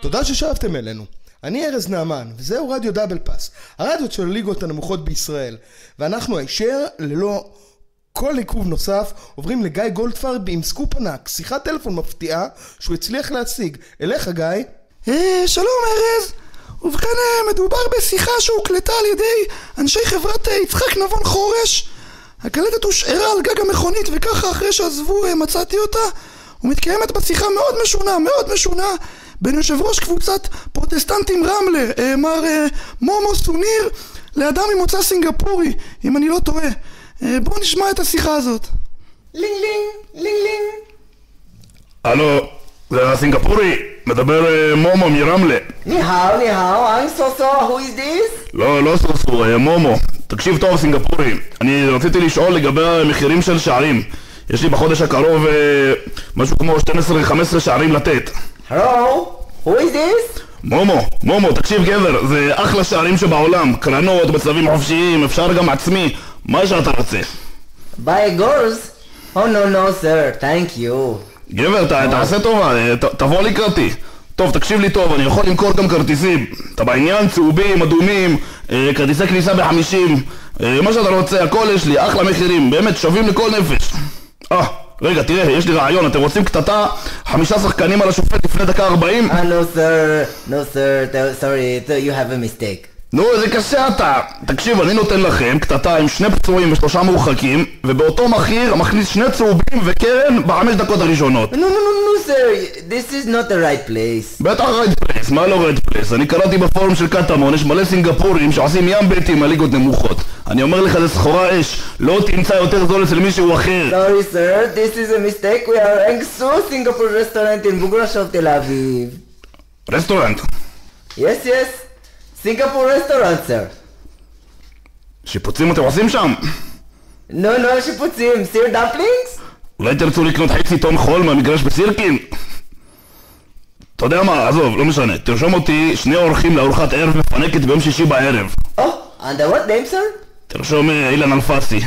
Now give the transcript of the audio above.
תודה ששבתם אלינו. אני ארז נעמן, וזהו רדיו דאבל פאס, הרדיו של הליגות הנמוכות בישראל. ואנחנו הישר, ללא כל עיכוב נוסף, עוברים לגיא גולדפרב עם סקופ ענק, שיחת טלפון מפתיעה שהוא הצליח להשיג. אליך גיא. שלום ארז. ובכן מדובר בשיחה שהוקלטה על ידי אנשי חברת יצחק נבון חורש. הקלטת הושארה על גג המכונית, וככה אחרי שעזבו מצאתי אותה. ומתקיימת בשיחה מאוד משונה בין יושב ראש קבוצת פרוטסטנטים רמלה, מר מומו סוניר, לאדם ממוצא סינגפורי, אם אני לא טועה. בואו נשמע את השיחה הזאת. לינג לינג, לינג לינג. הלו, זה הסינגפורי, מדבר מומו מרמלה. ניהאו, I'm so who is this? לא סוסו, מומו. תקשיב טוב סינגפורי, אני רציתי לשאול לגבי המחירים של שערים. יש לי בחודש הקרוב משהו כמו 12-15 שערים לתת. הלו, who is this? מומו, תקשיב גבר, זה אחלה שערים שבעולם. קרנות, בצלבים חופשיים, אפשר גם עצמי, מה שאתה רוצה. Buy girls? Oh no sir, thank you. גבר, תעשה טובה, תבוא לקראתי. טוב, תקשיב לי טוב, אני יכול למכור גם כרטיסים. אתה בעניין? צהובים, אדומים, כרטיסי כניסה ב50, מה שאתה רוצה, הכל יש לי, אחלה מחירים, באמת שווים לכל נפש. רגע, תראה, יש לי רעיון, אתם רוצים קטטה 5 שחקנים על השופט לפני דקה 40? No sir, sorry, you have a mistake. נו, זה קשה אתה. תקשיב, אני נותן לכם קטטה עם 2 פצועים ו3 מורחקים, ובאותו מחיר מכניס 2 צהובים וקרן ב5 דקות הראשונות. No sir, this is not the right place. בטח right place, מה לא right place? אני קראתי בפורום של קטמון, יש מלא סינגפורים שעושים ים ביתים על ליגות נמוכות. אני אומר לך, זה סחורה אש, לא תמצא יותר זול אצל מישהו אחר. Sorry sir, this is a mistake. We are Engsu Singapore restaurant in Bugrashov, Tel Aviv. רסטורנט? Yes, Singapore restaurant sir. שיפוצים אתם עושים שם? No, שיפוצים, סיר דמפלינגס? אולי תרצו לקנות חצי טון חול מהמגרש בסירקין? אתה יודע מה, עזוב, לא משנה. תרשום אותי 2 אורחים לארוחת ערב מפנקת ביום שישי בערב. Under what name sir? תרשום אילן אלפסי.